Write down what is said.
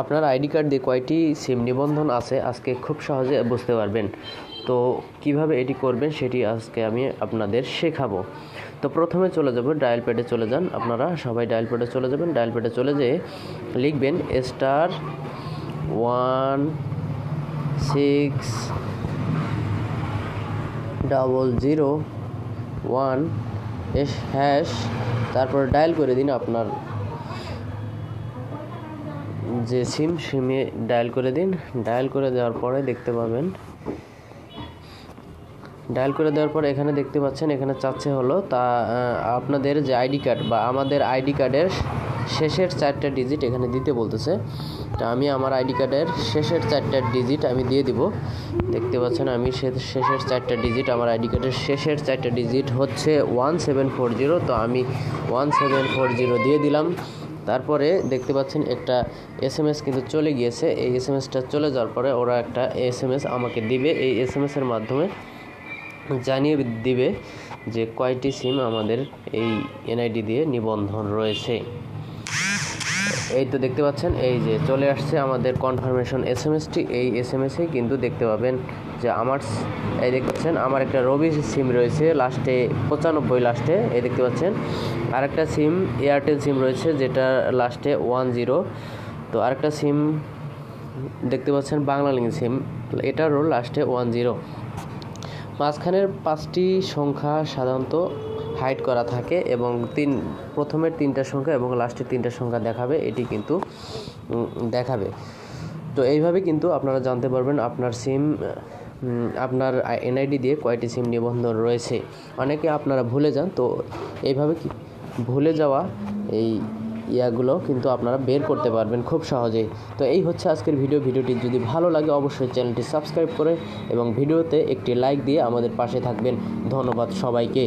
আপনার ID card দিয়ে কয়টি সিম নিবন্ধন আছে আজকে খুব সহজে বুঝতে পারবেন। তো কিভাবে এটি করবেন সেটি আজকে আমি আপনাদের শেখাবো। তো প্রথমে চলে যাব ডায়াল প্যাডে চলে যান, আপনারা সবাই ডায়াল প্যাডে চলে যাবেন। ডায়াল প্যাডে চলে যেয়ে লিখবেন *16001#, তারপর ডায়াল করে দিন আপনার যে সিমে ডায়াল করে দিন। ডায়াল করে দেওয়ার পরে দেখতে পাবেন, ডায়াল করে দেওয়ার পরে এখানে দেখতে পাচ্ছেন, এখানে চাচ্ছে হলো আপনাদের যে আইডি কার্ড বা আমাদের আইডি কার্ডের শেষের 4টা ডিজিট এখানে দিতে বলতেছে। তা আমি আমার আইডি কার্ডের শেষের 4টা ডিজিট আমি দিয়ে দিব। দেখতে পাচ্ছেন আমি শেষের 4টা ডিজিট, আমার আইডি কার্ডের শেষের 4টা ডিজিট হচ্ছে 1740। তো আমি 1740 দিয়ে দিলাম। তারপরে দেখতে পাচ্ছেন একটা SMS কিন্তু চলে গিয়েছে। এই SMSটা চলে যাওয়ার পরে ওরা একটা SMS আমাকে দিবে। এই SMSের মাধ্যমে জানিয়ে দিবে যে কয়টি সিম আমাদের এই NID দিয়ে নিবন্ধন রয়েছে। এই তো দেখতে পাচ্ছেন, এই যে চলে আসছে আমাদের কনফার্মেশন SMSটি। এই SMSে কিন্তু দেখতে পাবেন যে এই দেখতে পাচ্ছেন আমার একটা রবি সিম রয়েছে লাস্টে 95 লাস্টে। এই দেখতে পাচ্ছেন আরেকটা সিম এয়ারটেল সিম রয়েছে যেটা লাস্টে 10। তো আরেকটা সিম দেখতে পাচ্ছেন বাংলালিংক সিম, এটারও লাস্টে 10। মাঝখানের 5টি সংখ্যা সাধারণত হাইড করা থাকে এবং প্রথমের 3টা সংখ্যা এবং লাস্টের 3টা সংখ্যা দেখাবে, এটি কিন্তু দেখাবে। তো এইভাবে কিন্তু আপনারা জানতে পারবেন আপনার আপনার NID দিয়ে কয়টি সিম নিবন্ধন রয়েছে। অনেকে আপনারা ভুলে যান, তো এইভাবে ভুলে যাওয়া এই ইয়াগুলো কিন্তু আপনারা বের করতে পারবেন খুব সহজেই। তো এই হচ্ছে আজকের ভিডিওটি যদি ভালো লাগে অবশ্যই চ্যানেলটি সাবস্ক্রাইব করে এবং ভিডিওতে একটি লাইক দিয়ে আমাদের পাশে থাকবেন। ধন্যবাদ সবাইকে।